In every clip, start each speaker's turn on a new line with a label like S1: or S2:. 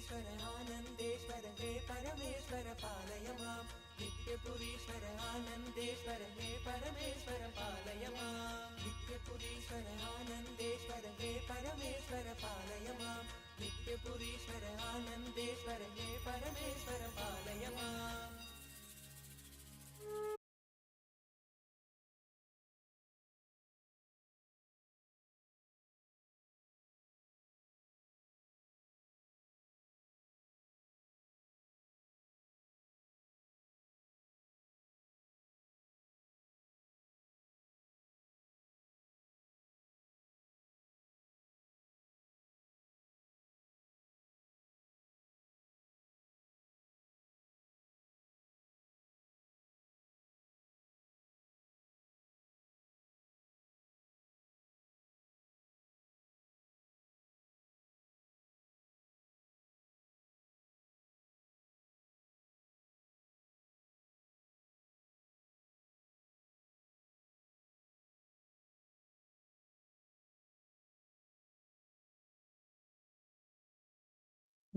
S1: नित्यपुरीश्वर आनन्देश्वर हे परमेश्वर पालय मां नित्यपुरीश्वर आनन्देश्वर हे परमेश्वर पालय मां नित्यपुरीश्वर आनन्देश्वर हे परमेश्वर पालय मां नित्यपुरीश्वर आनन्देश्वर हे परमेश्वर पालय मां.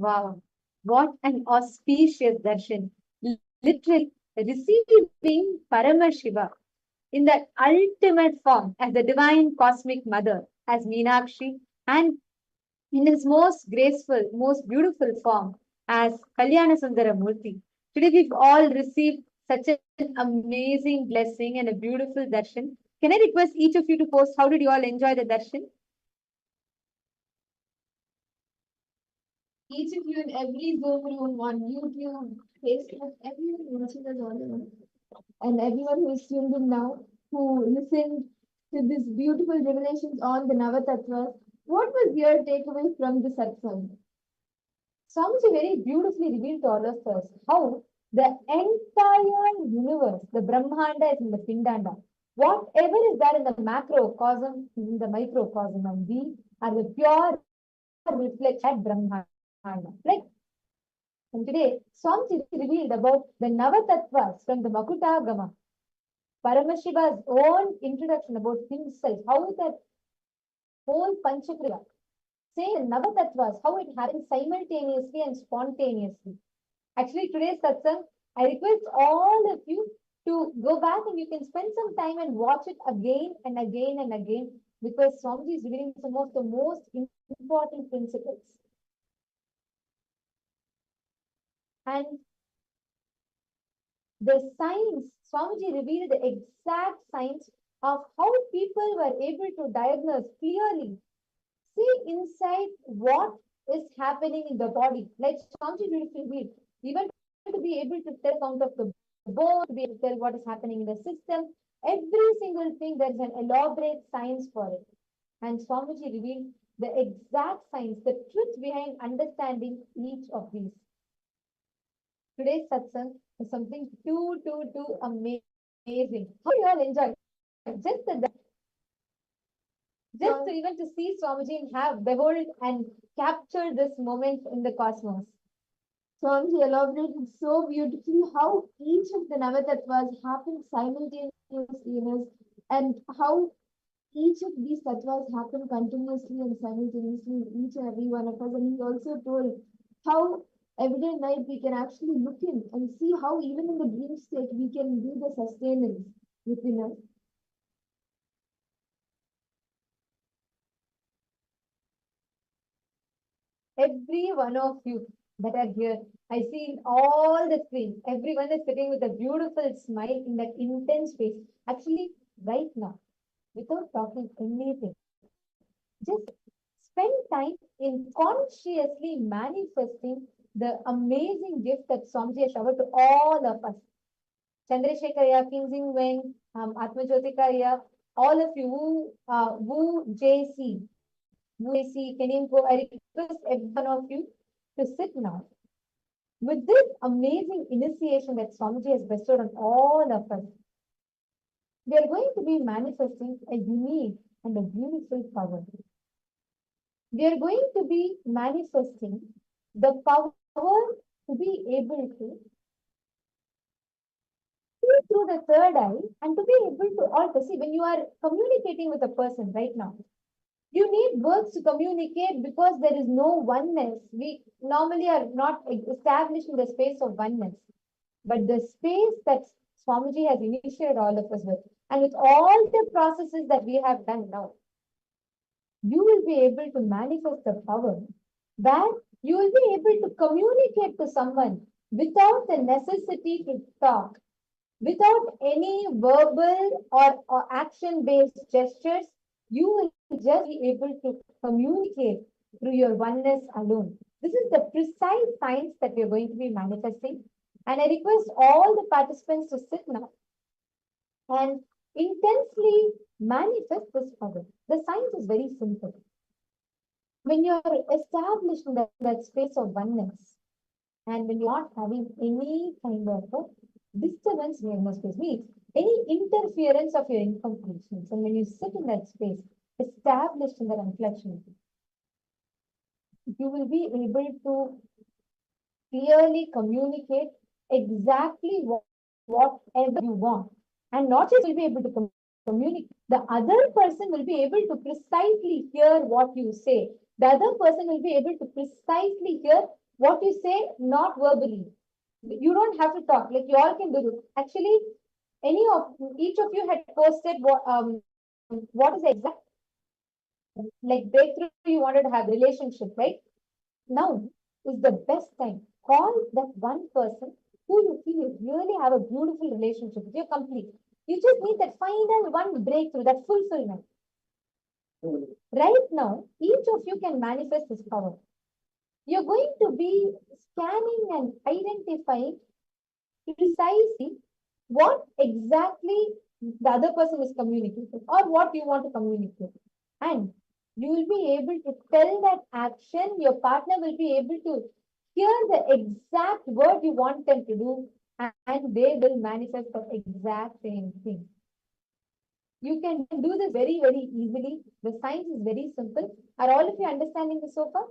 S2: Wow, what an auspicious darshan. Literally receiving Paramashiva in the ultimate form as the divine cosmic mother, as Meenakshi, and in his most graceful, most beautiful form as Kalyana Sundara Murthy. Today we've all received such an amazing blessing and a beautiful darshan. Can I request each of you to post how did you all enjoy the darshan?
S3: Each of you in every Zoom room, on YouTube, Facebook, everyone watching us all around. And everyone who is tuned in now, who listened to this beautiful revelations on the Navatattvas, what was your takeaway from the satsang? Swamiji very beautifully revealed to all of us how the entire universe, the Brahmanda is in the Pindanda. Whatever is there in the macrocosm is in the microcosm, and we are the pure reflection at Brahmanda. Like, and today, Swamiji revealed about the Navatattvas from the Makutagama. Paramashiva's own introduction about himself, how that whole Panchakriya, saying Navatattvas, how it happens simultaneously and spontaneously. Actually, today's satsang, I request all of you to go back and you can spend some time and watch it again and again and again, because Swamiji is revealing some of the most important principles. And the science, Swamiji revealed the exact science of how people were able to diagnose clearly, see inside what is happening in the body. Like Swamiji beautifully revealed, even to be able to tell count of the bone, to be able to tell what is happening in the system, every single thing, there is an elaborate science for it. And Swamiji revealed the exact science, the truth behind understanding each of these. Today's satsang is something too amazing. How you all enjoy? Just to even to see Swamiji and have behold and capture this moment in the cosmos. Swamiji elaborated so beautifully how each of the Navatattvas happen simultaneously in us, and how each of these tattvas happen continuously and simultaneously in each and every one of us. And he also told how every day night we can actually look in and see how even in the dream state we can do the sustenance within us. Every one of you that are here, I see in all the screens, everyone is sitting with a beautiful smile in that intense face. Actually, right now, without talking anything, just spend time in consciously manifesting the amazing gift that Swamiji has showered to all of us. Chandrasekharya, Kinzing Wen, Atmajyotikaya, all of you Wu JC, Kenimko, I request every one of you to sit now. With this amazing initiation that Swamiji has bestowed on all of us, we are going to be manifesting a unique and a beautiful power. We are going to be manifesting the power to be able to see through the third eye and to be able to all perceive. When you are communicating with a person right now,
S2: You need words to communicate because there is no oneness. We normally are not established in the space of oneness. But the space that Swamiji has initiated all of us with, and with all the processes that we have done now, you will be able to manifest the power that you will be able to communicate to someone without the necessity to talk, without any verbal or action-based gestures. You will just be able to communicate through your oneness alone. This is the precise science that we are going to be manifesting. And I request all the participants to sit now and intensely manifest this power. The science is very simple. When you are established in that space of oneness, and when you're not having any kind of a disturbance in your space, means any interference of your incompletions, and when you sit in that space, established in that reflection, you will be able to clearly communicate exactly whatever you want. And not just will be able to communicate, the other person will be able to precisely hear what you say. The other person will be able to precisely hear what you say, not verbally. You don't have to talk, like you all can do this. Actually, each of you had posted what is the exact like breakthrough you wanted to have relationship, right? Now is the best time. Call that one person who you feel you really have a beautiful relationship with. You're complete. You just need that final one breakthrough, that fulfillment. Right now, each of you can manifest this power. You're going to be scanning and identifying precisely what exactly the other person is communicating or what you want to communicate. And you will be able to tell that action, your partner will be able to hear the exact word you want them to do, and they will manifest the exact same thing. You can do this very, very easily. The science is very simple. Are all of you understanding this so far?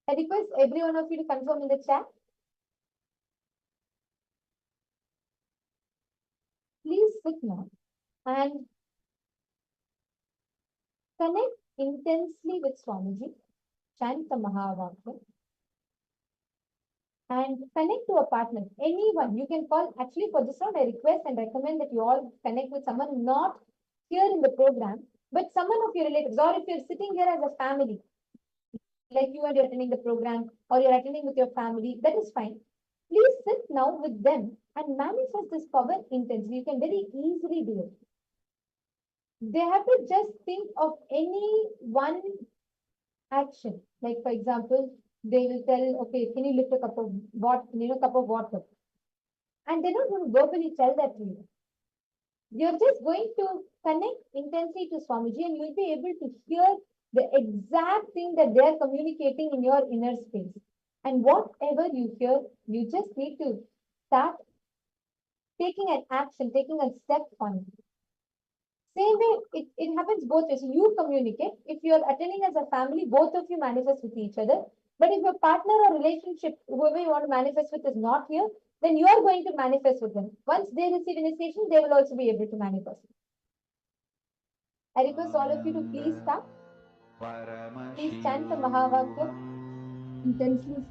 S2: I request every one of you to confirm in the chat. Please sit now and connect intensely with Swamiji, chant the Mahavakya, and connect to a partner, anyone. You can call, actually for this round, I request and recommend that you all connect with someone not here in the program, but someone of your relatives, or if you're sitting here as a family, like you and you're attending the program, or you're attending with your family, that is fine. Please sit now with them and manifest this power intensely. You can very easily do it. They have to just think of any one action. Like for example, they will tell, okay, can you lift a cup of water? And they're not going to verbally tell that to you. You're just going to connect intensely to Swamiji, and you'll be able to hear the exact thing that they're communicating in your inner space. And whatever you hear, you just need to start taking an action, taking a step on it. Same way, it happens both ways. You communicate. If you're attending as a family, both of you manifest with each other. But if your partner or relationship, whoever you want to manifest with, is not here, then you are going to manifest with them. Once they receive initiation, they will also be able to manifest. I request all of you to please start. Please chant the Mahavakya intensely.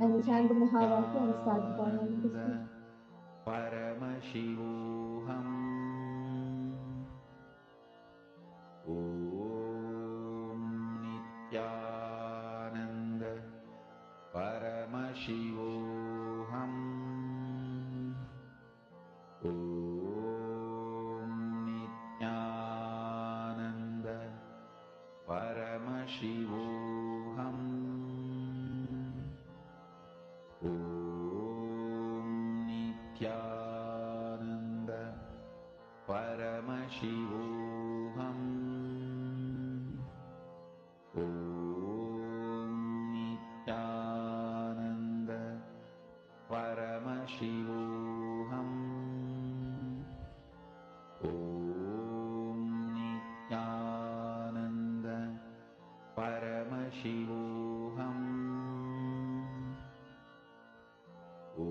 S2: I will chant the Mahavakya and start the Paramashivoham.
S4: Om Nithyananda Paramashivoham. Om Nithyananda Paramashivoham. Om Nithyananda Paramashivoham. Om Nithyananda Paramashivoham. Om Nithyananda Paramashivoham. Om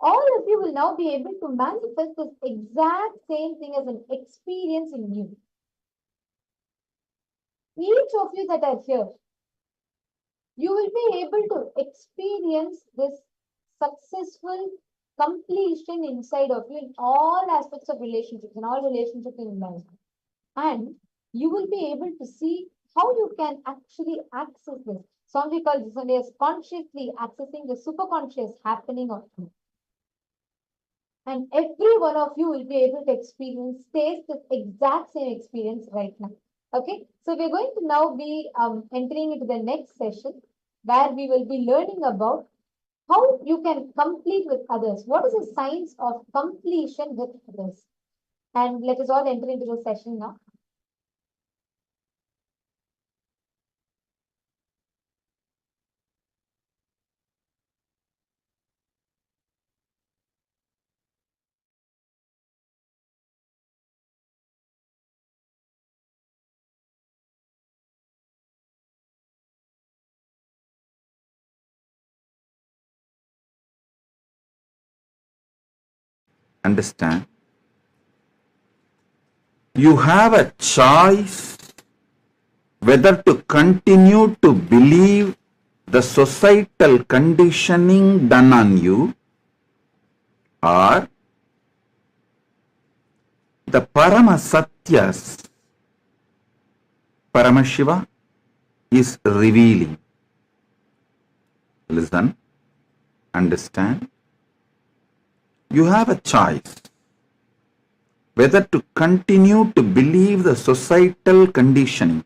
S2: all of you will now be able to manifest this exact same thing as an experience in you. Each of you that are here, you will be able to experience this successful completion inside of you in all aspects of relationships, in all relationships in life. And you will be able to see how you can actually access this. Swami calls this one as consciously accessing the superconscious happening of you. And every one of you will be able to experience, taste this exact same experience right now. Okay, so we're going to now be entering into the next session where we will be learning about how you can complete with others. What is the science of completion with others? And let us all enter into the session now.
S4: Understand? You have a choice whether to continue to believe the societal conditioning done on you or the Paramasatyas Paramashiva is revealing. Listen, understand. You have a choice whether to continue to believe the societal conditioning,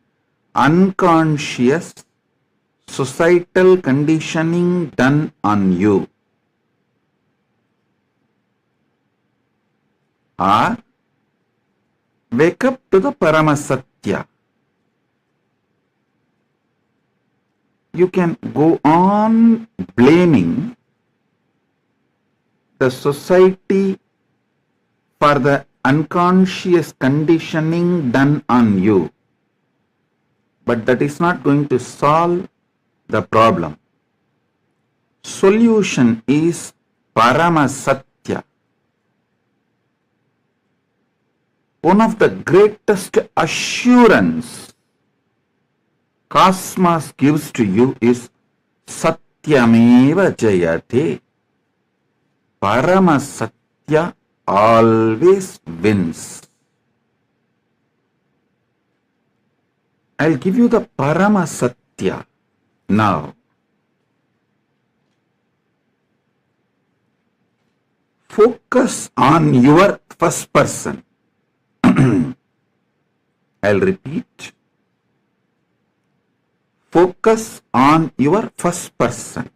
S4: unconscious societal conditioning done on you, or wake up to the Paramasatya. You can go on blaming the society for the unconscious conditioning done on you, but that is not going to solve the problem. Solution is Paramasatya. One of the greatest assurance Cosmos gives to you is Satyameva Jayate. Paramasatya always wins. I'll give you the Paramasatya now. Focus on your first person. I'll repeat. Focus on your first person.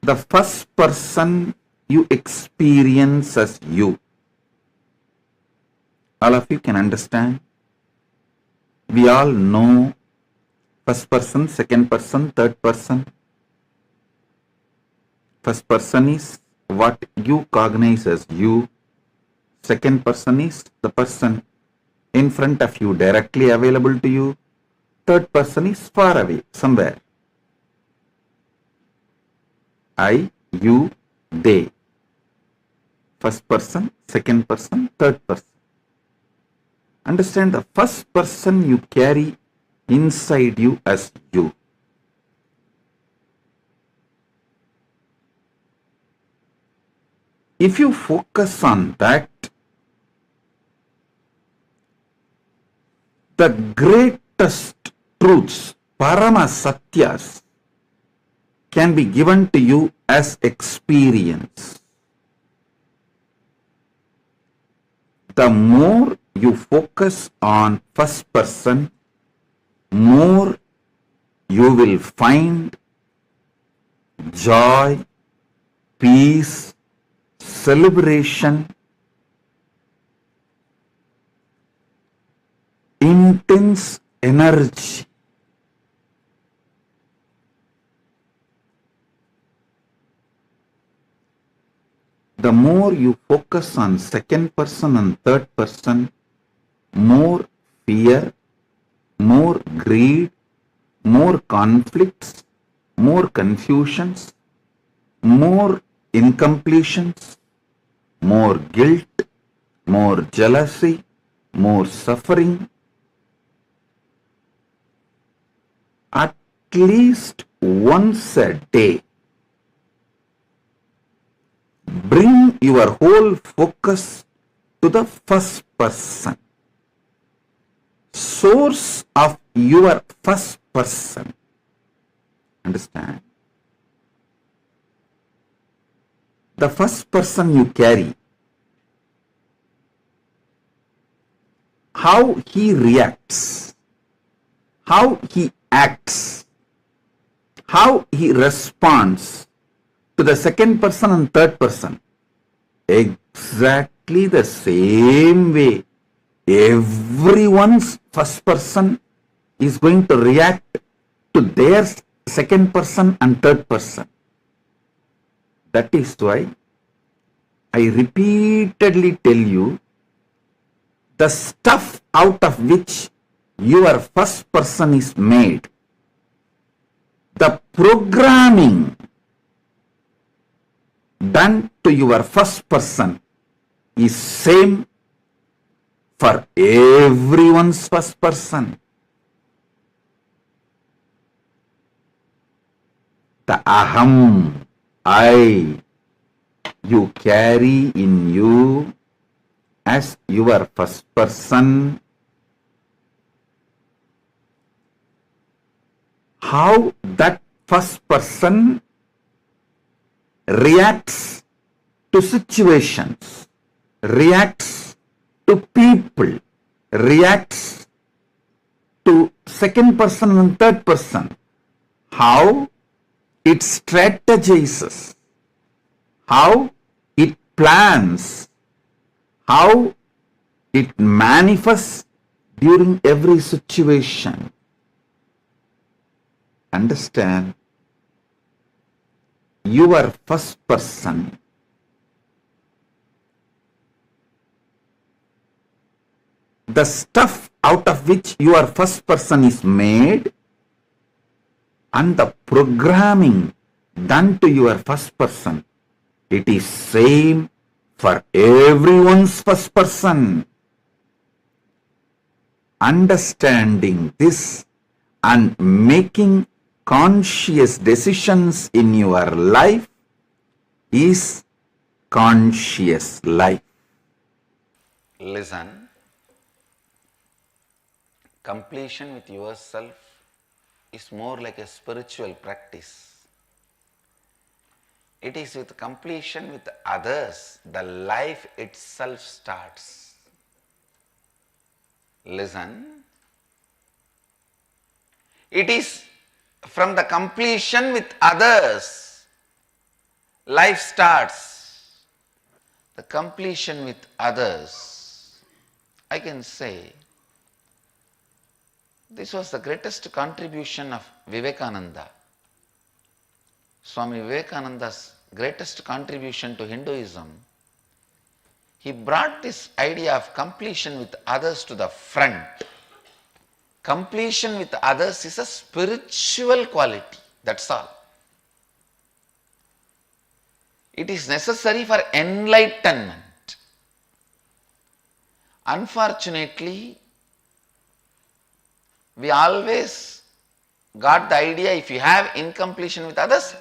S4: The first person you experience as you. All of you can understand. We all know first person, second person, third person. First person is what you cognize as you. Second person is the person in front of you, directly available to you. Third person is far away, somewhere. I, you, they. First person, second person, third person. Understand, the first person you carry inside you as you. If you focus on that, the greatest truths, Paramasatyas, can be given to you as experience. The more you focus on first person, more you will find joy, peace, celebration, intense energy. The more you focus on second person and third person, more fear, more greed, more conflicts, more confusions, more incompletions, more guilt, more jealousy, more suffering. At least once a day, bring your whole focus to the first person, source of your first person. Understand? The first person you carry, how he reacts, how he acts, how he responds to the second person and third person, exactly the same way everyone's first person is going to react to their second person and third person. That is why I repeatedly tell you, the stuff out of which your first person is made, the programming done to your first person is same for everyone's first person. The aham, I, you carry in you as your first person. How that first person reacts to situations, reacts to people, reacts to second person and third person, how it strategizes, how it plans, how it manifests during every situation. Understand? Your first person the stuff out of which your first person is made and the programming done to your first person, it is same for everyone's first person. Understanding this and making conscious decisions in your life is conscious life. Listen, completion with yourself is more like a spiritual practice. It is with completion with others the life itself starts. Listen, it is from the completion with others life starts. The completion with others, I can say, this was the greatest contribution of Vivekananda. Swami Vivekananda's greatest contribution to Hinduism. He brought this idea of completion with others to the front. Completion with others is a spiritual quality, that's all. It is necessary for enlightenment. Unfortunately, we always got the idea, if you have incompletion with others,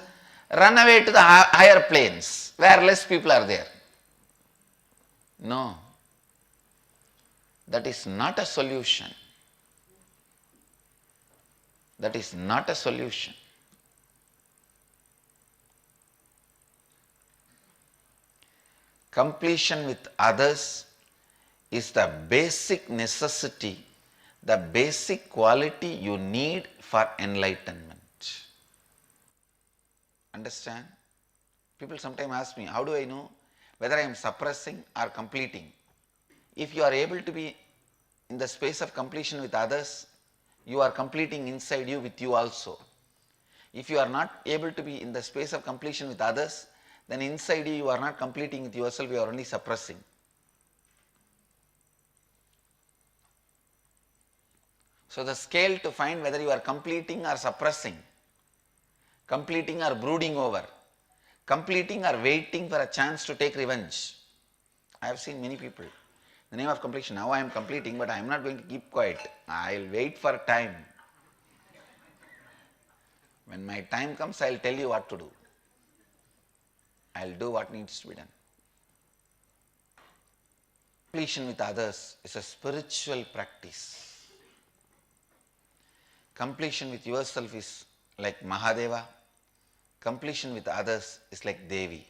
S4: run away to the higher planes where less people are there. No, that is not a solution. That is not a solution. Completion with others is the basic necessity, the basic quality you need for enlightenment. Understand? People sometimes ask me, how do I know whether I am suppressing or completing? If you are able to be in the space of completion with others, you are completing inside you with you also. If you are not able to be in the space of completion with others, then inside you are not completing with yourself, you are only suppressing.
S5: So the scale to find whether you are completing or suppressing, completing or brooding over, completing or waiting for a chance to take revenge. I have seen many people. The name of completion, now I am completing, but I am not going to keep quiet. I will wait for time. When my time comes, I will tell you what to do. I will do what needs to be done. Completion with others is a spiritual practice. Completion with yourself is like Mahadeva. Completion with others is like Devi.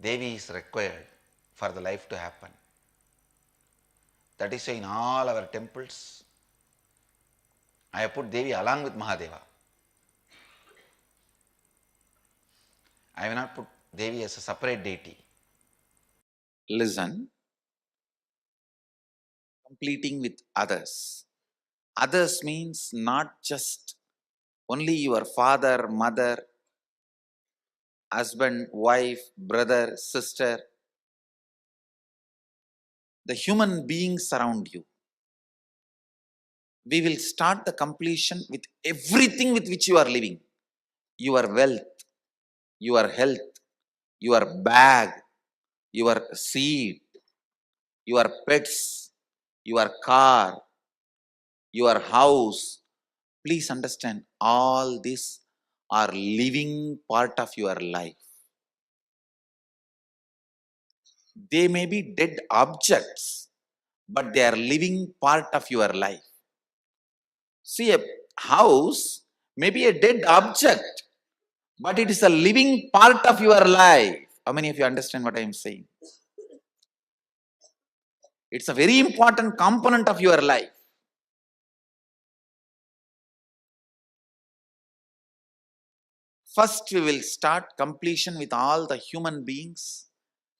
S5: Devi is required for the life to happen. That is why in all our temples, I have put Devi along with Mahadeva. I have not put Devi as a separate deity. Listen, completing with others. Others means not just only your father, mother, husband, wife, brother, sister, the human beings around you. We will start the completion with everything with which you are living. Your wealth, your health, your bag, your seed, your pets, your car, your house. Please understand, all these are living part of your life. They may be dead objects, but they are living part of your life. See, a house may be a dead object, but it is a living part of your life. How many of you understand what I am saying? It's a very important component of your life. First, we will start completion with all the human beings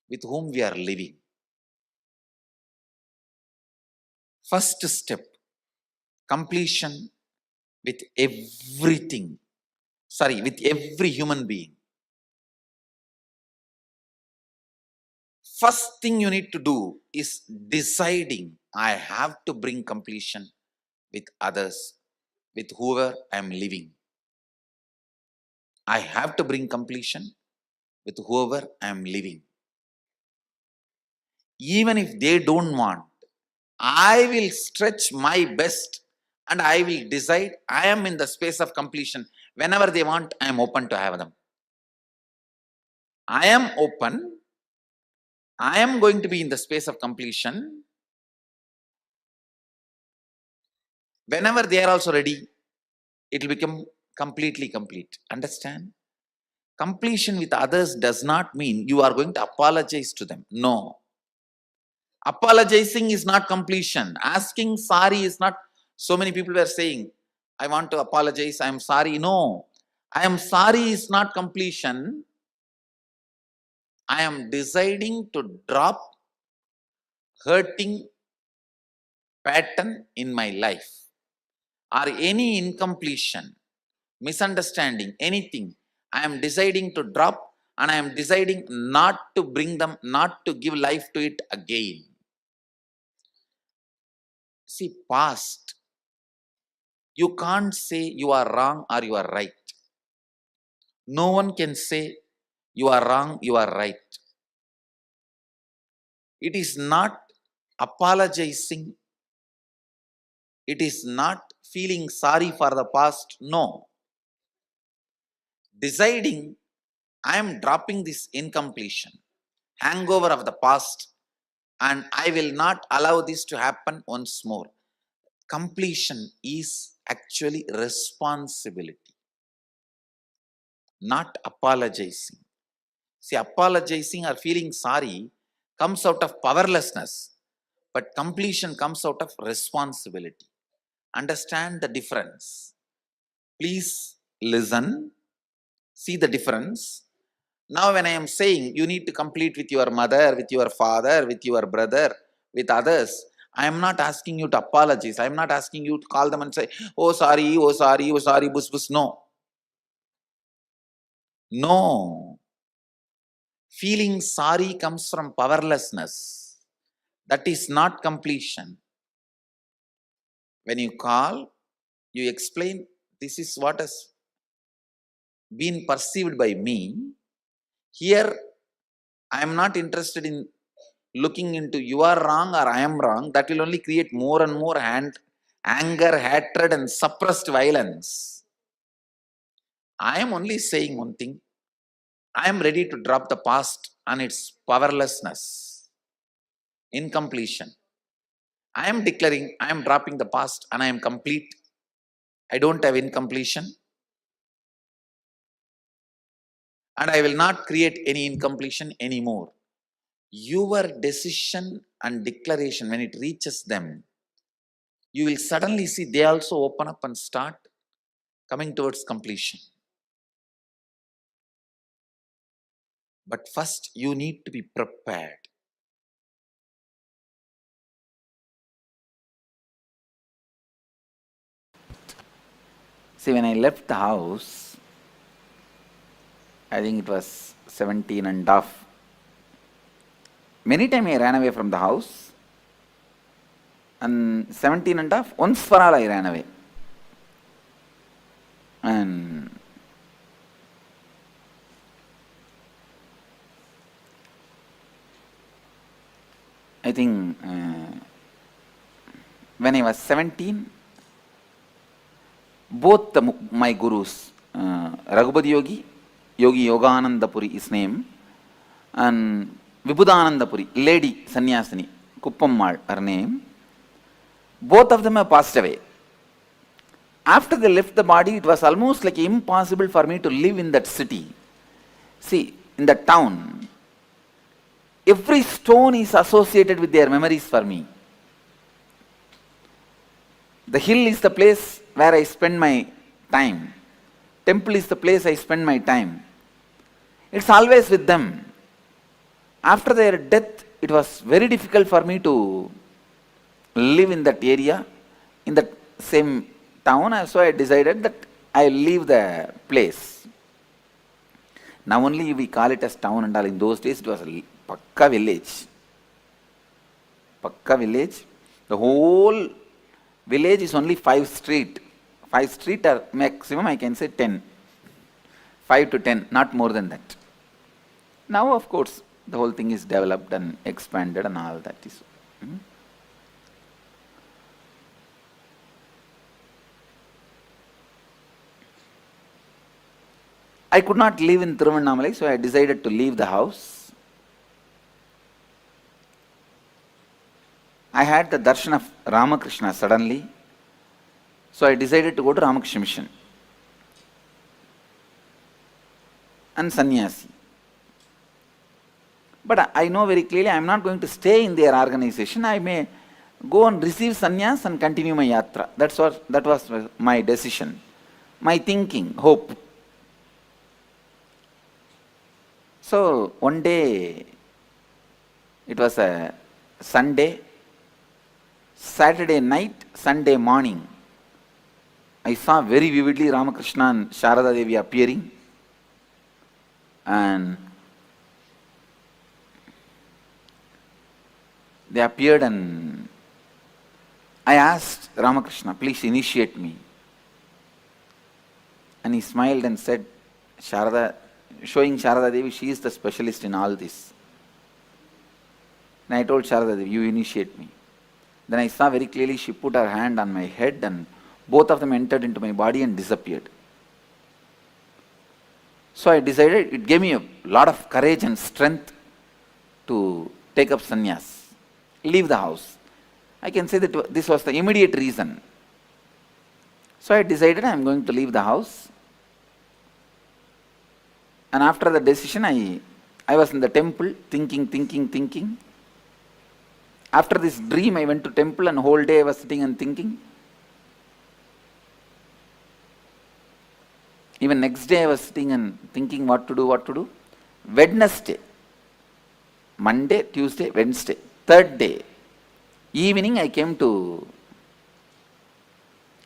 S5: with whom we are living. First step, completion with everything. With every human being. First thing you need to do is deciding, I have to bring completion with others, with whoever I am living. I have to bring completion with whoever I am living. Even if they don't want, I will stretch my best and I will decide I am in the space of completion. Whenever they want, I am open to have them. I am open. I am going to be in the space of completion. Whenever they are also ready, it will become completely complete. Understand? Completion with others does not mean you are going to apologize to them. No. Apologizing is not completion. Asking sorry is not. So many people were saying, I want to apologize, I am sorry. No. I am sorry is not completion. I am deciding to drop hurting pattern in my life or any incompletion, misunderstanding, anything. I am deciding to drop and I am deciding not to bring them, not to give life to it again. See, past, you can't say you are wrong or you are right. No one can say you are wrong, you are right. It is not apologizing. It is not feeling sorry for the past. No. Deciding, I am dropping this incompletion, hangover of the past, and I will not allow this to happen once more. Completion is actually responsibility, not apologizing. See, apologizing or feeling sorry comes out of powerlessness, but completion comes out of responsibility. Understand the difference. Please listen, see the difference. Now when I am saying you need to complete with your mother, with your father, with your brother, with others, I am not asking you to apologize. I am not asking you to call them and say, oh sorry, oh sorry, oh sorry, bus bus. No. No. Feeling sorry comes from powerlessness. That is not completion. When you call, you explain, this is what has been perceived by me. Here, I am not interested in looking into you are wrong or I am wrong. That will only create more and more anger, hatred and suppressed violence. I am only saying one thing. I am ready to drop the past and its powerlessness, incompletion. I am declaring, I am dropping the past and I am complete. I don't have incompletion. And I will not create any incompletion anymore. Your decision and declaration, when it reaches them, you will suddenly see they also open up and start coming towards completion. But first, you need to be prepared. See, when I left the house, I think it was 17 and a half. Many times I ran away from the house, and 17 and a half, once for all I ran away. And I think when I was 17, both my gurus, Raghupati Yogi, Yogi Yogananda Puri, his name, and Vibhudananda Puri, lady sannyasini, Kuppammal, her name, both of them have passed away. After they left the body, it was almost like impossible for me to live in that city. See, in the town, every stone is associated with their memories for me. The hill is the place where I spend my time. Temple is the place I spend my time. It's always with them. After their death, it was very difficult for me to live in that area, in that same town. So I decided that I will leave the place. Now only we call it as town and all. In those days, it was a Pakka village. Pakka village. The whole village is only 5 streets. 5 streets or maximum I can say 10. 5 to 10, not more than that. Now of course the whole thing is developed and expanded and all that is. I could not live in Tiruvannamalai, so I decided to leave the house. I had the darshan of Ramakrishna suddenly, so I decided to go to Ramakrishna Mission and sannyasi. But I know very clearly I am not going to stay in their organization. I may go and receive sannyas and continue my yatra. That was my decision, my thinking, hope. So one day, it was a Sunday, Saturday night, Sunday morning, I saw very vividly Ramakrishna and Sharada Devi appearing, and they appeared and I asked Ramakrishna, please initiate me. And he smiled and said, showing Sharada Devi, she is the specialist in all this. And I told Sharada Devi, you initiate me. Then I saw very clearly she put her hand on my head and both of them entered into my body and disappeared. So I decided, it gave me a lot of courage and strength to take up sannyas, leave the house. I can say that this was the immediate reason. So I decided I am going to leave the house. And after the decision, I was in the temple thinking. After this dream, I went to temple and whole day I was sitting and thinking. Even next day I was sitting and thinking what to do. Wednesday, Monday, Tuesday, Wednesday, third day, evening I came to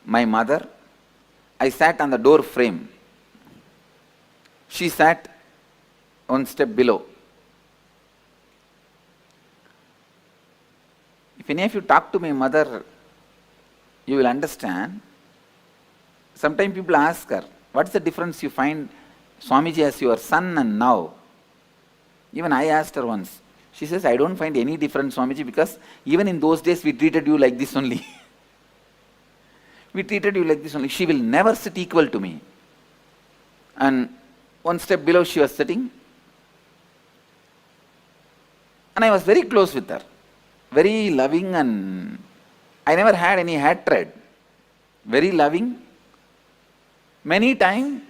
S5: my mother. I sat on the door frame. She sat one step below. If any of you talk to my mother, you will understand. Sometimes people ask her, what's the difference you find Swamiji as your son and now? Even I asked her once. She says, I don't find any difference, Swamiji, because even in those days we treated you like this only. We treated you like this only. She will never sit equal to me. And one step below she was sitting. And I was very close with her. Very loving, and I never had any hatred. Very loving. Many times,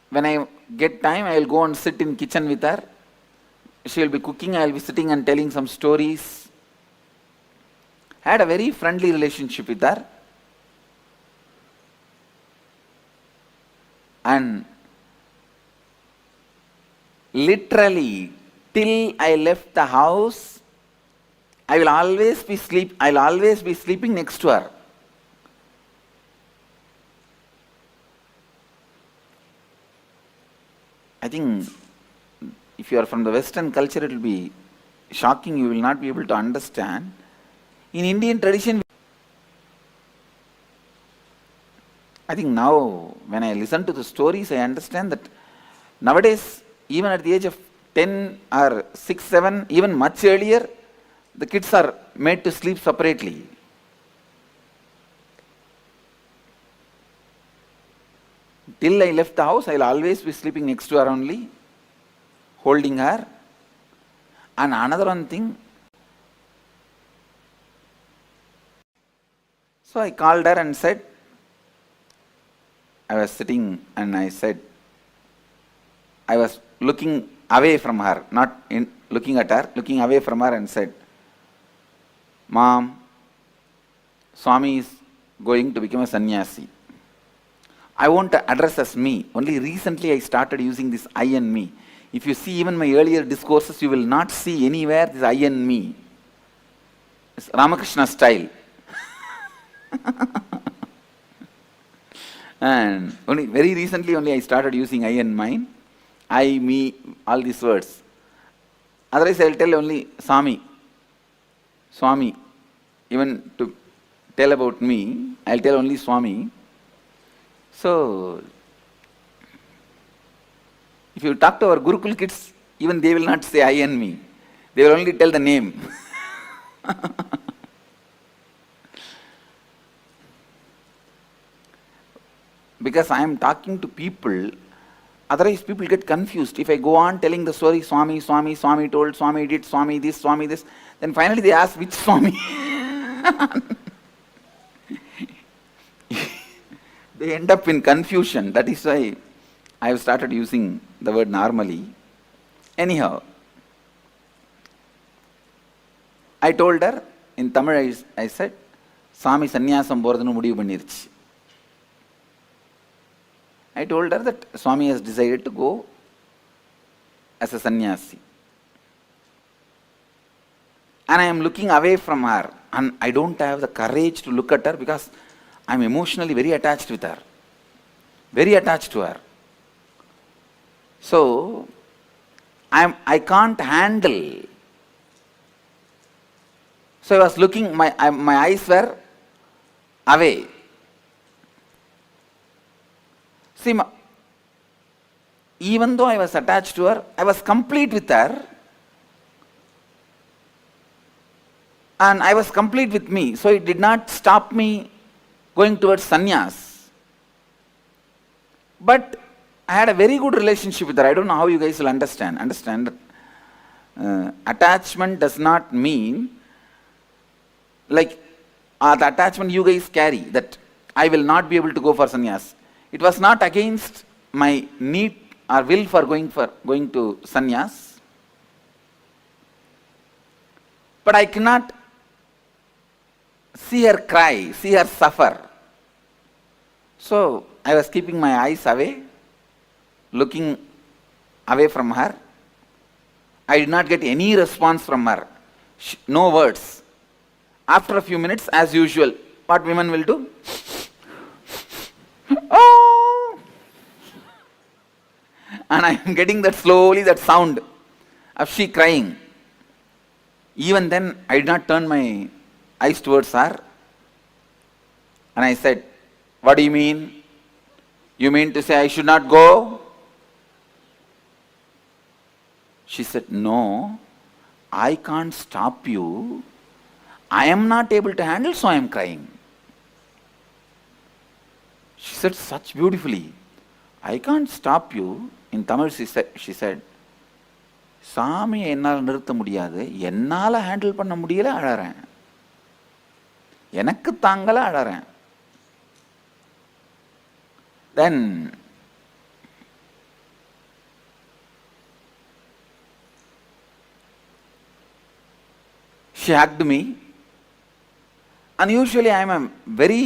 S5: when I get time, I will go and sit in kitchen with her. She will be cooking, I will be sitting and telling some stories. I had a very friendly relationship with her. And literally, till I left the house, I will always be sleeping next to her. I think if you are from the Western culture, it will be shocking, you will not be able to understand. In Indian tradition, I think now, when I listen to the stories, I understand that nowadays, even at the age of 10 or 6, 7, even much earlier, the kids are made to sleep separately. Till I left the house, I will always be sleeping next to her only, holding her. And another one thing, so I called her and said, I was sitting and I said, I was looking away from her, not looking at her, looking away from her, and said, Mom, Swami is going to become a sannyasi. I won't address as me. Only recently I started using this I and me. If you see even my earlier discourses, you will not see anywhere this I and me. It's Ramakrishna style. And only very recently only I started using I and mine. I, me, all these words. Otherwise I will tell only Swami. Even to tell about me, I will tell only Swami. So, if you talk to our Gurukul kids, even they will not say I and me. They will only tell the name. Because I am talking to people, otherwise people get confused. If I go on telling the story, Swami told, Swami did, Swami this, then finally they ask which Swami. They end up in confusion. That is why I have started using the word normally. Anyhow, I told her, in Tamil I said, Swami sannyasam போறதுன்னு முடிவு பண்ணிருச்சு. I told her that Swami has decided to go as a sannyasi. And I am looking away from her, and I don't have the courage to look at her because I am emotionally very attached with her. Very attached to her. So, I can't handle. So I was looking, my eyes were away. See, even though I was attached to her, I was complete with her. And I was complete with me. So it did not stop me going towards sannyas. But I had a very good relationship with her. I don't know how you guys will understand. Understand that attachment does not mean like the attachment you guys carry, that I will not be able to go for sannyas. It was not against my need or will for going to sannyas. But I cannot see her cry, see her suffer. So I was keeping my eyes away, looking away from her. I did not get any response from her. No words. After a few minutes, as usual, what women will do? Oh! And I am getting that slowly, that sound of she crying.
S4: Even then, I did not turn my eyes towards her. And I said, "What do you mean? You mean to say I should not go?" She said, "No, I can't stop you. I am not able to handle, so I am crying." She said such beautifully, "I can't stop you." In Tamil she said, "சாமியை என்னால் நிறுத்த முடியாது, என்னால் handle பண்ண முடியல, அழறேன். எனக்கு தாங்கல, அழறேன்." Then she hugged me, and usually I am a very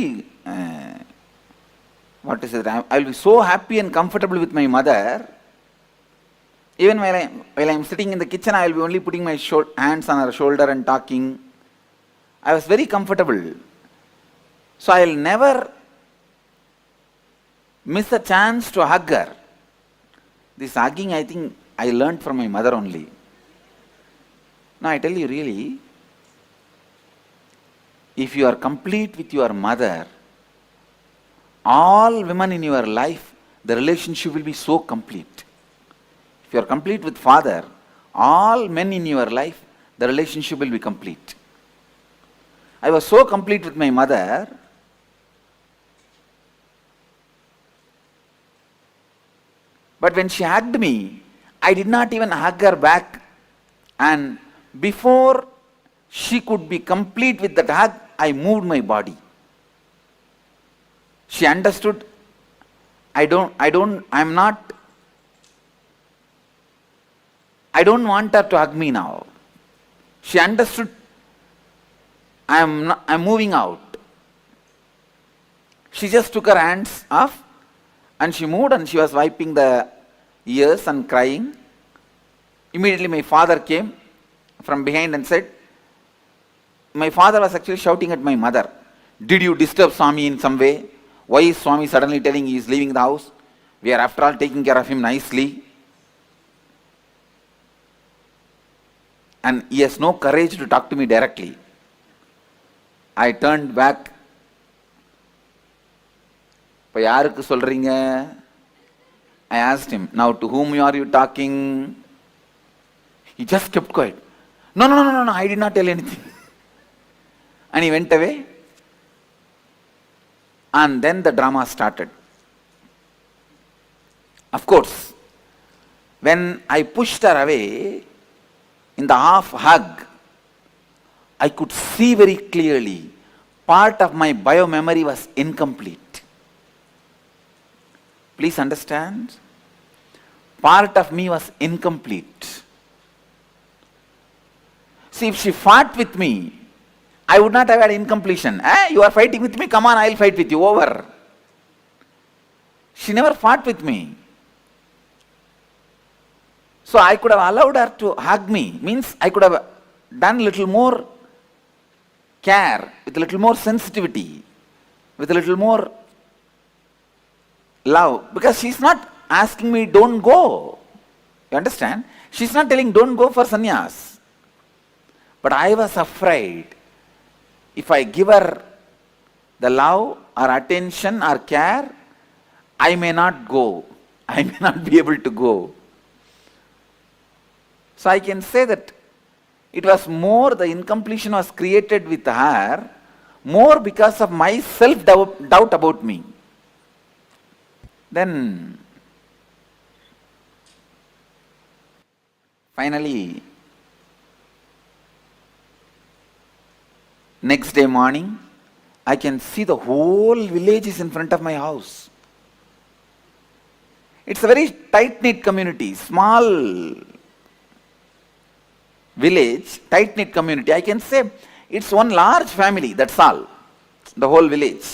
S4: I will be so happy and comfortable with my mother. Even while I am sitting in the kitchen, I will be only putting my hands on her shoulder and talking. I was very comfortable. So I will never miss a chance to hug her. This hugging, I think, I learned from my mother only. Now I tell you really, if you are complete with your mother, all women in your life, the relationship will be so complete. If you are complete with father, all men in your life, the relationship will be complete. I was so complete with my mother, but when she hugged me, I did not even hug her back, and before she could be complete with that hug, I moved my body. She understood, I don't want her to hug me now. She understood, I'm moving out. She just took her hands off and she moved, and she was wiping the ears and crying. Immediately my father came from behind and said, my father was actually shouting at my mother, "Did you disturb Swami in some way? Why is Swami suddenly telling he is leaving the house? We are after all taking care of him nicely." And he has no courage to talk to me directly. I turned back. "இப்போ யாருக்கு சொல்றீங்க?" I asked him, "Now to whom are you talking?" He just kept quiet. No, I did not tell anything. And he went away. And then the drama started. Of course, when I pushed her away, in the half hug, I could see very clearly part of my bio-memory was incomplete. Please understand, part of me was incomplete. See, if she fought with me, I would not have had incompletion. You are fighting with me, come on, I will fight with you, over. She never fought with me. So I could have allowed her to hug me, means I could have done a little more care, with a little more sensitivity, with a little more love, because she's not asking me, "Don't go." You understand? She's not telling, "Don't go for sannyas." But I was afraid, if I give her the love or attention or care, I may not go. I may not be able to go. So I can say that it was more, the incompletion was created with her, more because of my self-doubt about me. Then, finally, next day morning, I can see the whole village is in front of my house. It's a very tight-knit community, small village, tight-knit community. I can say it's one large family, that's all. The whole village.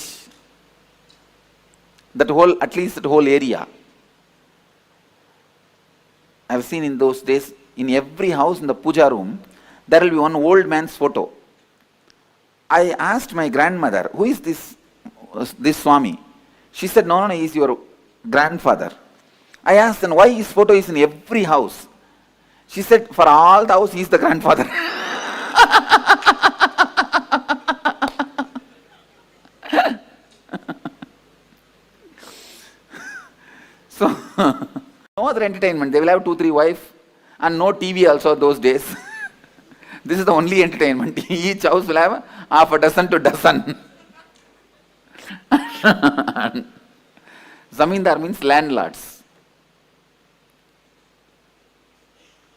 S4: At least that whole area. I've seen in those days, in every house in the puja room, there will be one old man's photo. I asked my grandmother, "Who is this Swami?" She said, no, he is your grandfather. I asked, "Then why his photo is in every house?" She said, "For all the house, he is the grandfather." other entertainment. They will have 2-3 wives and no TV also those days. This is the only entertainment. Each house will have half a dozen to dozen. Zamindar means landlords.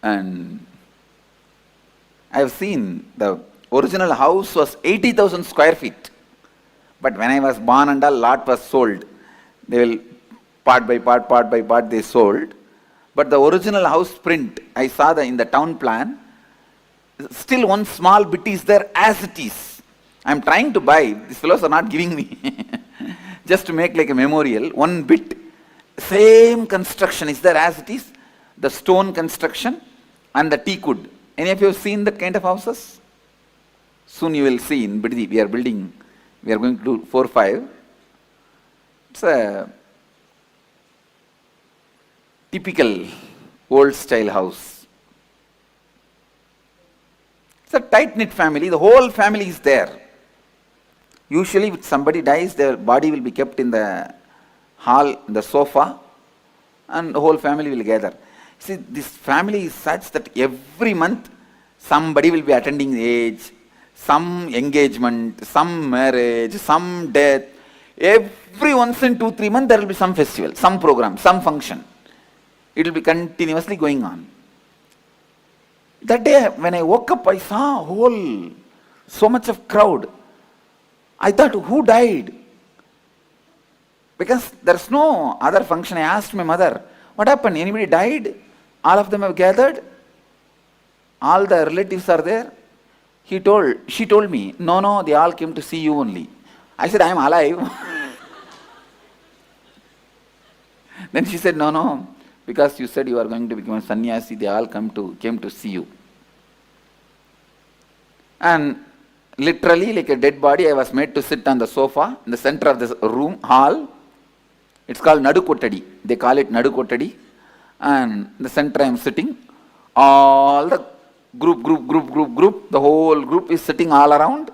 S4: And I have seen the original house was 80,000 square feet. But when I was born and a lot was sold, they will part by part they sold. But the original house print, I saw in the town plan, still one small bit is there as it is. I am trying to buy, these fellows are not giving me. Just to make like a memorial, one bit, same construction is there as it is, the stone construction and the teak wood. Any of you have seen that kind of houses? Soon you will see in Biddi, we are building, we are going to do 4-5. It's a typical old style house. It's a tight-knit family, the whole family is there. Usually if somebody dies, their body will be kept in the hall, the sofa, and the whole family will gather. See, this family is such that every month somebody will be attending the age, some engagement, some marriage, some death. Every once in 2-3 months there will be some festival, some program, some function. It will be continuously going on. That day when I woke up, I saw so much of crowd. I thought, who died? Because there's no other function. I asked my mother, what happened? Anybody died? All of them have gathered? All the relatives are there? She told me, no, they all came to see you only. I said, I am alive. Then she said, no, because you said you are going to become a sannyasi, they all came to see you. And literally, like a dead body, I was made to sit on the sofa in the center of this room, hall. It's called Nadu Kottadi. They call it Nadu Kottadi. And in the center I am sitting. All the group, the whole group is sitting all around.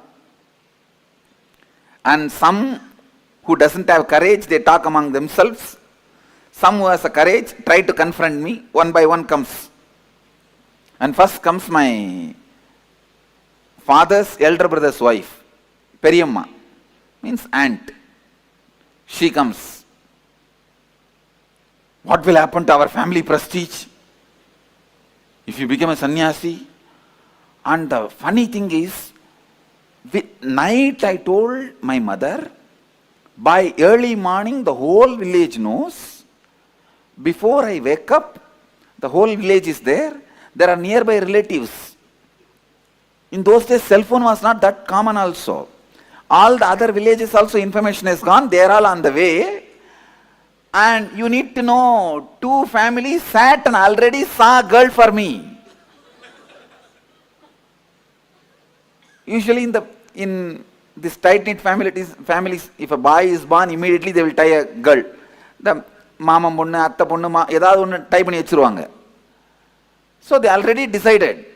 S4: And some who doesn't have courage, they talk among themselves. Some who has a courage try to confront me. One by one comes. And first comes my father's elder brother's wife, Periyamma, means aunt. She comes. What will happen to our family prestige if you become a sannyasi? And the funny thing is, night I told my mother, by early morning the whole village knows. Before I wake up, the whole village is there. There are nearby relatives. In those days, cell phone was not that common also. All the other villages also information is gone. They are all on the way. And you need to know, 2 families sat and already saw a girl for me. Usually in this tight-knit families, if a boy is born, immediately they will tie a girl. The mama ponnu, atta ponnu, edavadhu onnu tie panni vechiruvanga. So they already decided.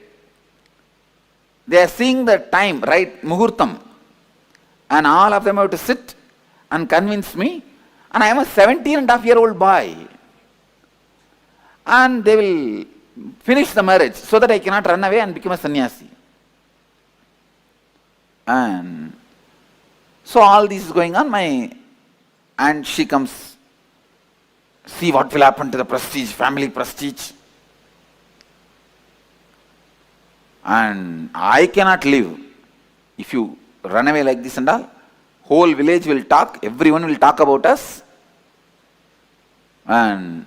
S4: They are seeing the time, right, muhurtam. And all of them have to sit and convince me. And I am a 17.5-year-old boy. And they will finish the marriage so that I cannot run away and become a sannyasi. And so all this is going on. And she comes, see what will happen to the prestige, family prestige. And I cannot live. If you run away like this and all, whole village will talk, everyone will talk about us. And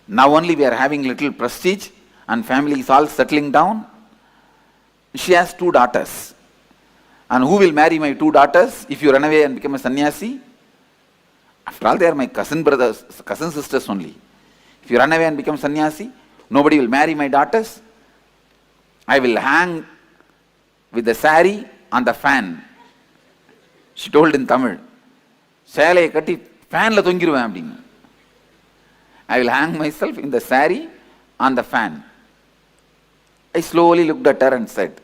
S4: now only we are having little prestige and family is all settling down. She has 2 daughters. And who will marry my 2 daughters if you run away and become a sannyasi? After all, they are my cousin sisters only. If you run away and become sannyasi, nobody will marry my daughters. I will hang with the sari on the fan. She told in Tamil, Sale katti fan la thongiruven appadinu. I will hang myself in the sari on the fan. I slowly looked at her and said,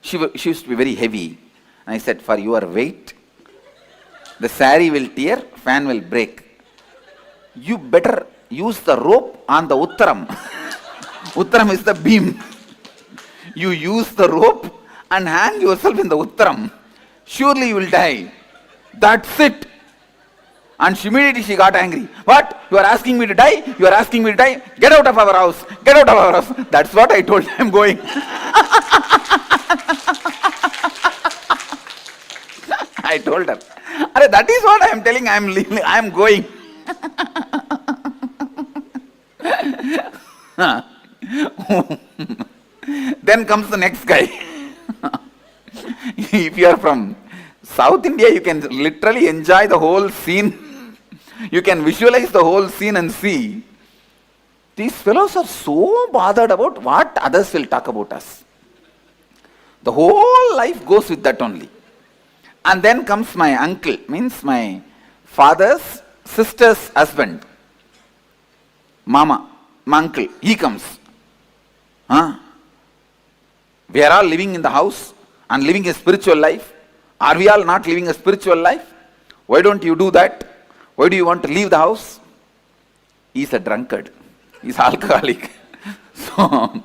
S4: she used to be very heavy. And I said, for your weight, the sari will tear, fan will break.
S5: you better use the rope on the Uttaram. Uttaram is the beam. You use the rope and hang yourself in the Uttaram. Surely you will die. That's it. And immediately she got angry. What? You are asking me to die? You are asking me to die? Get out of our house. Get out of our house. That's what I told her. I'm going. I told her. That is what I am telling. I am leaving. I am going. Then comes the next guy. If you are from South India, you can literally enjoy the whole scene. You can visualize the whole scene and see. These fellows are so bothered about what others will talk about us. The whole life goes with that only. And then comes my uncle, means my father's sister's husband. Mama, my uncle, he comes. We are all living in the house and living a spiritual life. Are we all not living a spiritual life? Why don't you do that? Why do you want to leave the house? He's a drunkard. He's alcoholic. So,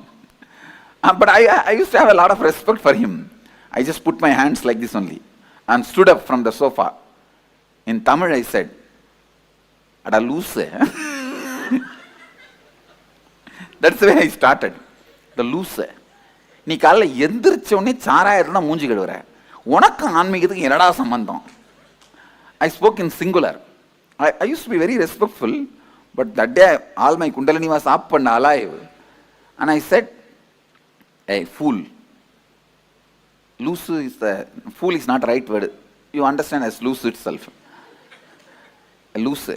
S5: but I used to have a lot of respect for him. I just put my hands like this only and stood up from the sofa. In Tamil I said, Ada loose. That's the way I started. The loose. நீ காலைல எந்திரிச்ச உடனே சாராயிரம் தான் மூஞ்சி கழுவுற. உனக்கு ஆன்மீகத்துக்கு என்னடா சம்பந்தம்? I spoke in singular. I used to be very respectful, but that day all my kundalini was up and alive. And I said, hey, fool. Loose is the, fool is not the right word. You understand as loose itself. Loose.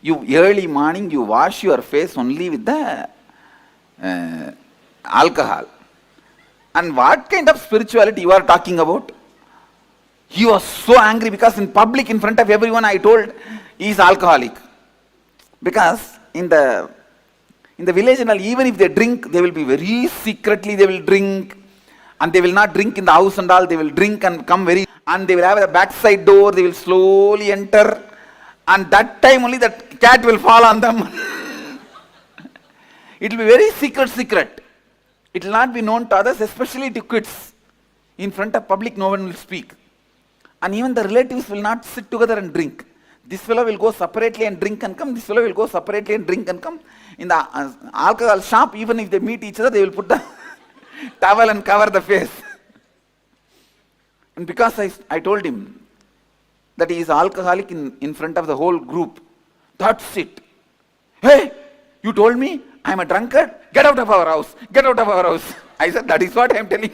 S5: You early morning, you wash your face only with the alcohol. And what kind of spirituality you are talking about? He was so angry because in public, in front of everyone, I told he is alcoholic. Because in the village and all, even if they drink, they will be very secretly, they will drink. And they will not drink in the house and all, they will drink and come very, and they will have a backside door, they will slowly enter. And that time only that cat will fall on them. It will be very secret. It will not be known to others, especially to kids. In front of public, no one will speak. And even the relatives will not sit together and drink. This fellow will go separately and drink and come. This fellow will go separately and drink and come. In the alcohol shop, even if they meet each other, they will put the towel and cover the face. And because I told him that he is alcoholic in front of the whole group, that's it. Hey, you told me I am a drunkard? Get out of our house. Get out of our house. I said, that is what I am telling.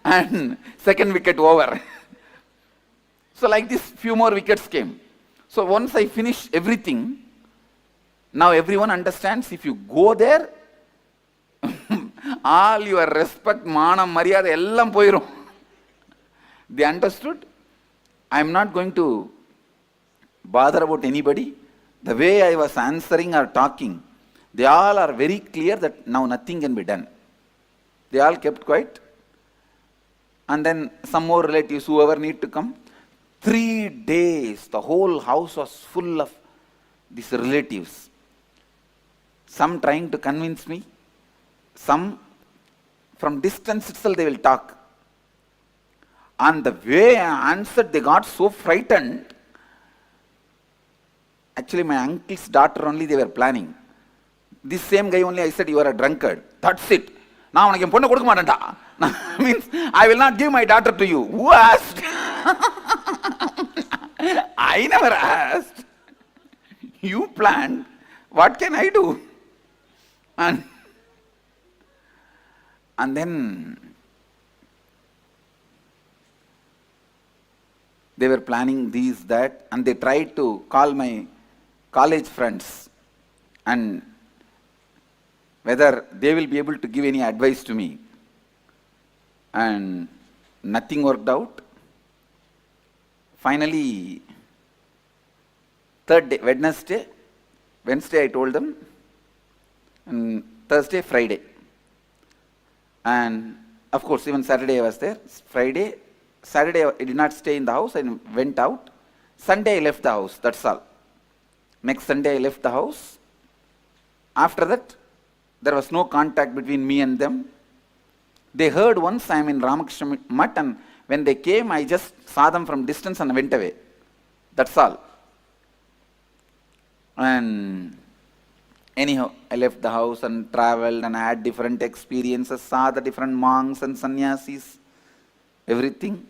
S5: And second wicket over. So like this, few more wickets came. So once I finish everything, now everyone understands if you go there, all your respect, manam, maryada, ellam poirum. They understood. I am not going to bother about anybody. The way I was answering or talking, they all are very clear that now nothing can be done. They all kept quiet. And then some more relatives, whoever need to come. 3 days, the whole house was full of these relatives. Some trying to convince me. Some from distance itself they will talk. And the way I answered, they got so frightened. Actually, my uncle's daughter only they were planning. This same guy only I said, you are a drunkard. That's it. Now I means I will not give my daughter to you. Who asked? I never asked. You planned. What can I do? And then they were planning these, that, and they tried to call my college friends and whether they will be able to give any advice to me. And nothing worked out. Finally, third day, Wednesday I told them, and Thursday, Friday. And of course, even Saturday I was there. Friday,
S4: Saturday I did not stay in the house, I went out. Sunday I left the house, that's all. Next Sunday I left the house. After that, there was no contact between me and them. They heard once I am in Ramakrishna Mutt, and when they came, I just saw them from distance and went away. That's all. And anyhow, I left the house and traveled and had different experiences, saw the different monks and sannyasis, everything,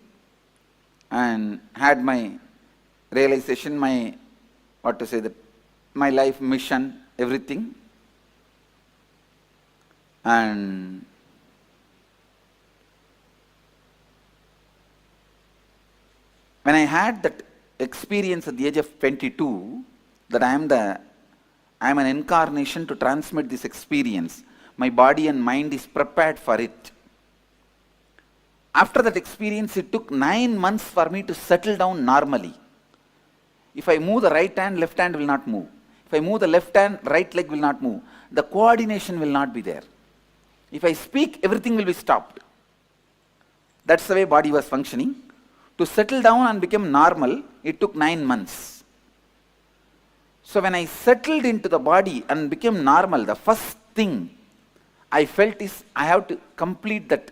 S4: and had my realization, my, my life mission, everything. And when I had that experience at the age of 22, that I am an incarnation to transmit this experience, my body and mind is prepared for it. After that experience, it took 9 months for me to settle down normally. If I move the right hand, left hand will not move. If I move the left hand, right leg will not move. The coordination will not be there. If I speak, everything will be stopped. That's the way body was functioning. To settle down and become normal, it took 9 months. So when I settled into the body and became normal, the first thing I felt is I have to complete that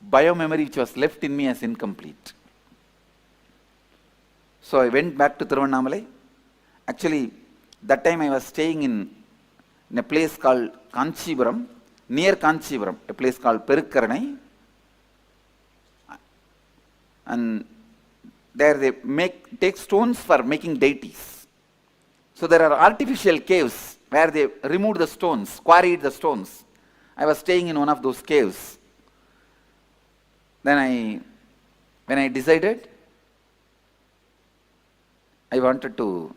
S4: bio-memory which was left in me as incomplete. So I went back to Tiruvannamalai. Actually, that time I was staying in a place called Kanchipuram, near Kanchipuram, a place called Perukkaranai. And there they take stones for making deities. So there are artificial caves where they removed the stones, quarried the stones. I was staying in one of those caves. Then when I decided, I wanted to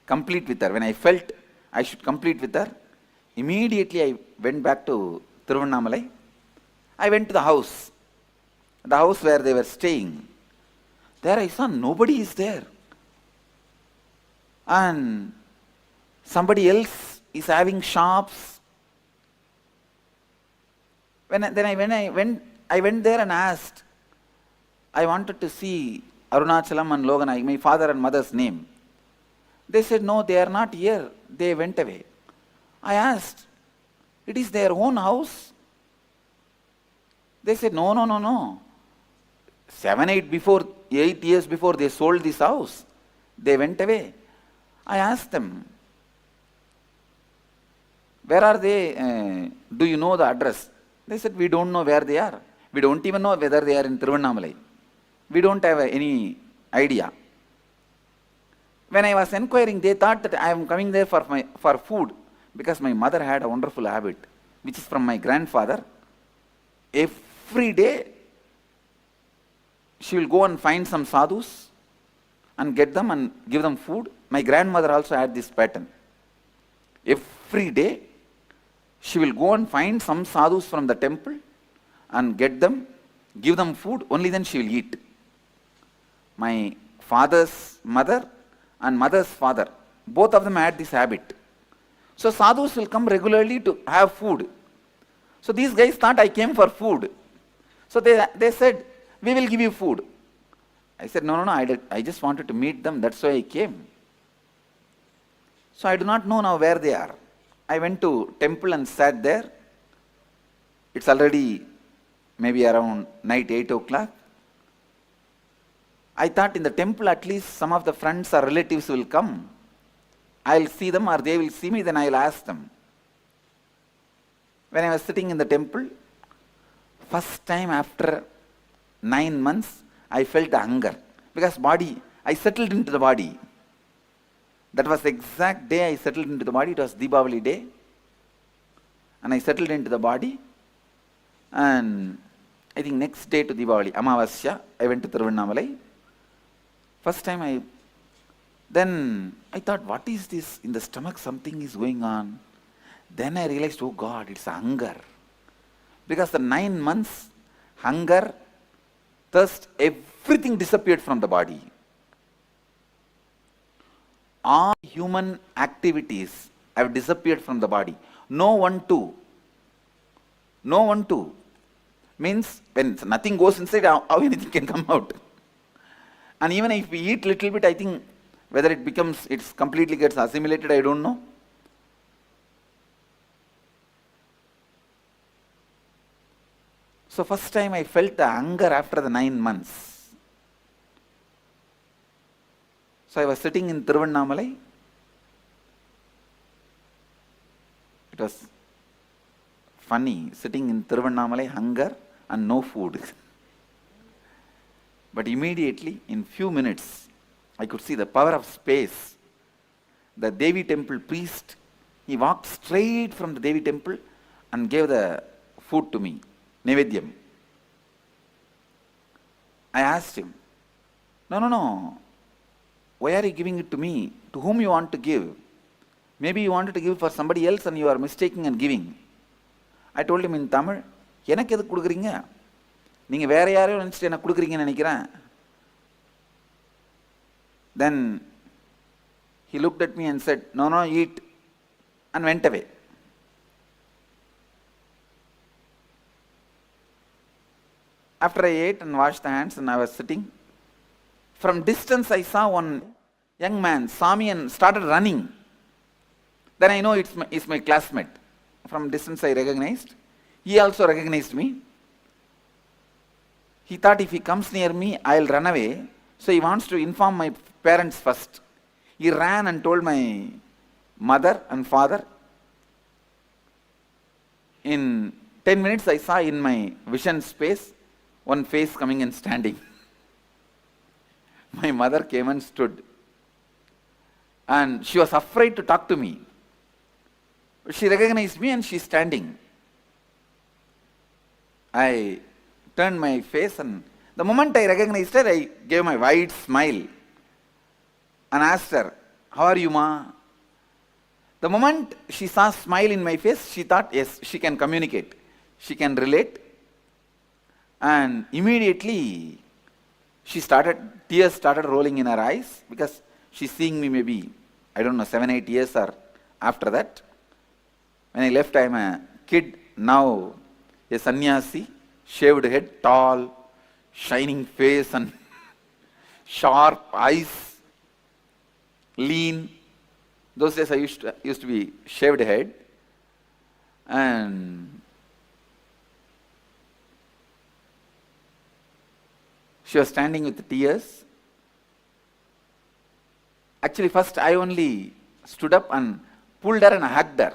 S4: complete with her. When I felt I should complete with her, immediately I went back to Tiruvannamalai. I went to the house where they were staying. There I saw nobody is there. And somebody else is having shops. When I went there and asked, I wanted to see Arunachalam and Loganai, my father and mother's name. They said, no, they are not here. They went away. I asked, it is their own house? They said, no. 8 years before they sold this house. They went away. I asked them, where are they? Do you know the address? They said, we don't know where they are. We don't even know whether they are in Tiruvannamalai. We don't have any idea. When I was inquiring, they thought that I am coming there for food, because my mother had a wonderful habit, which is from my grandfather. Every day, she will go and find some sadhus and get them and give them food. My grandmother also had this pattern. Every day, she will go and find some sadhus from the temple and get them, give them food, only then she will eat. My father's mother and mother's father, both of them had this habit. So sadhus will come regularly to have food. So these guys thought I came for food. So they said, we will give you food. I said, no, I just wanted to meet them, that's why I came. So I do not know now where they are. I went to temple and sat there. It's already maybe around night 8 o'clock. I thought in the temple at least some of the friends or relatives will come. I'll see them or they will see me, then I'll ask them. When I was sitting in the temple, first time after 9 months, I felt the hunger. Because I settled into the body. That was the exact day I settled into the body. It was Deepavali day. And I settled into the body. And I think next day to Deepavali, Amavasya, I went to Tiruvannamalai. First time then I thought, what is this? In the stomach something is going on. Then I realized, oh God, it's hunger. Because the 9 months, hunger, thirst, everything disappeared from the body. All human activities have disappeared from the body. No one too. Means when nothing goes inside, how anything can come out. And even if we eat little bit, I think whether it's completely gets assimilated, I don't know. So first time I felt the hunger after the 9 months. So I was sitting in Tiruvannamalai. It was funny, sitting in Tiruvannamalai, hunger and no food. But immediately, in few minutes, I could see the power of space. The Devi temple priest, he walked straight from the Devi temple and gave the food to me, Nevedyam. I asked him, no, why are you giving it to me? To whom you want to give? Maybe you wanted to give for somebody else and you are mistaking and giving. I told him in Tamil, எனக்கு எது கொடுக்குறீங்க? நீங்க வேற யாரையோ நினைச்சிட்டு எனக்கு கொடுக்குறீங்கன்னு நினைக்கிறேன். Then he looked at me and said, no, eat, and went away. After I ate and washed the hands and I was sitting, from distance I saw one young man, saw me and started running. Then I know it's my classmate. From distance I recognized. He also recognized me. He thought if he comes near me, I'll run away. So he wants to inform my parents first. He ran and told my mother and father. In 10 minutes I saw in my vision space one face coming and standing. My mother came and stood. And she was afraid to talk to me. She recognized me and she's standing. I turned my face and the moment I recognized her, I gave my wide smile and asked her, how are you, ma? The moment she saw a smile in my face, she thought, yes, she can communicate. She can relate. And immediately, tears started rolling in her eyes because she's seeing me maybe, 7-8 years or after that. When I left, I'm a kid, now a sannyasi, shaved head, tall, shining face and sharp eyes, lean. Those days I used to be shaved head. And she was standing with tears. Actually, first I only stood up and pulled her and hugged her.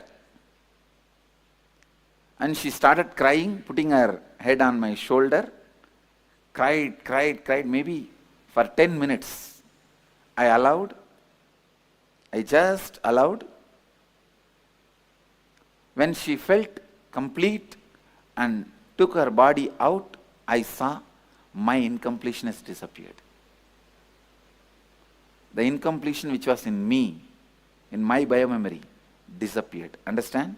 S4: And she started crying, putting her head on my shoulder. Cried, maybe for 10 minutes. I just allowed. When she felt complete and took her body out, I saw my incompletion has disappeared. The incompletion which was in me, in my biomemory, disappeared. Understand?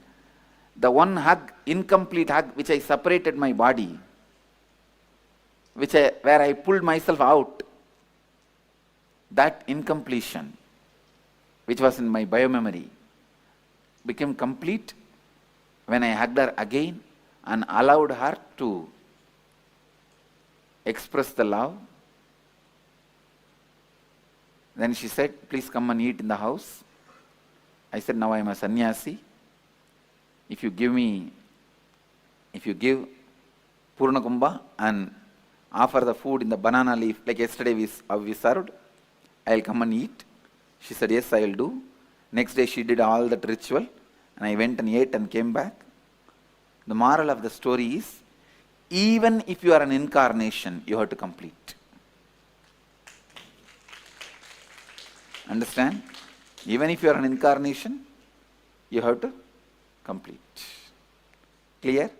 S4: The one hug, incomplete hug, which I separated my body, where I pulled myself out, that incompletion, which was in my biomemory, became complete when I hugged her again and allowed her to express the love. Then she said, please come and eat in the house. I said, now I am a sannyasi. If you give Purna Kumbha and offer the food in the banana leaf, like yesterday we served, I'll come and eat. She said, yes, I'll do. Next day she did all that ritual and I went and ate and came back. The moral of the story is, even if you are an incarnation, you have to complete. Understand? Even if you are an incarnation, you have to complete. Clear?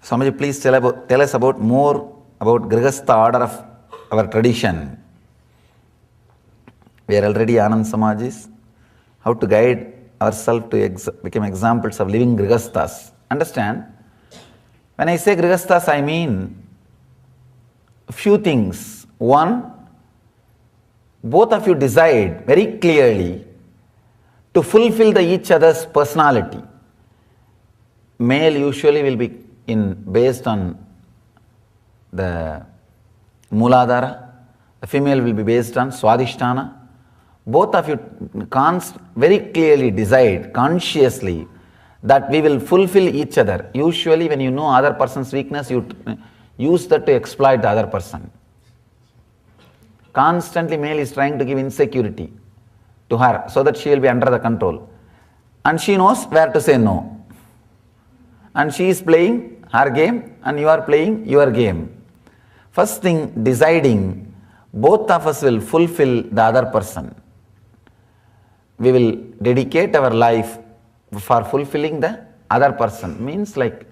S5: Swamiji, please tell us about more about Grihastha order of our tradition. We are already Anand Samajis. How to guide ourselves to become examples of living Grihasthas. Understand? When I say Grihasthas, I mean a few things. One, both of you decide very clearly to fulfill each other's personality. Male usually will be based on the Mooladhara, the female will be based on Swadhisthana. Both of you very clearly decide consciously that we will fulfill each other. Usually when you know other person's weakness, you use that to exploit the other person. Constantly male is trying to give insecurity to her so that she will be under the control. And she knows where to say no. And she is playing her game and you are playing your game. First thing, deciding both of us will fulfill the other person. We will dedicate our life for fulfilling the other person. Means like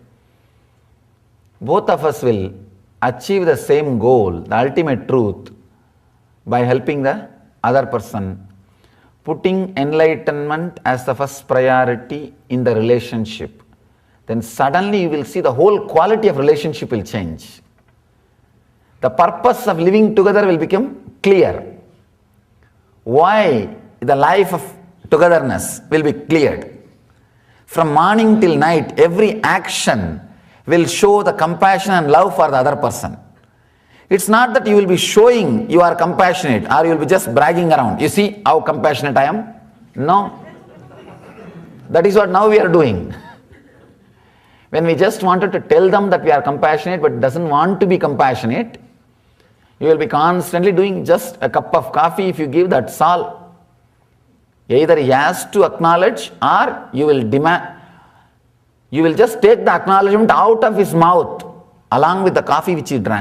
S5: both of us will achieve the same goal, the ultimate truth, by helping the other person, putting enlightenment as the first priority in the relationship. Then suddenly you will see the whole quality of relationship will change. The purpose of living together will become clear. Why the life of togetherness will be cleared. From morning till night, every action will show the compassion and love for the other person. It's not that you will be showing you are compassionate or you will be just bragging around. You see how compassionate I am? No. That is what now we are doing. When we just wanted to tell them that we are compassionate but doesn't want to be compassionate, you will be constantly doing just a cup of coffee. If you give, that's all. Either he has to acknowledge or you will demand. You will just take the acknowledgement out of his mouth along with the coffee which he drank.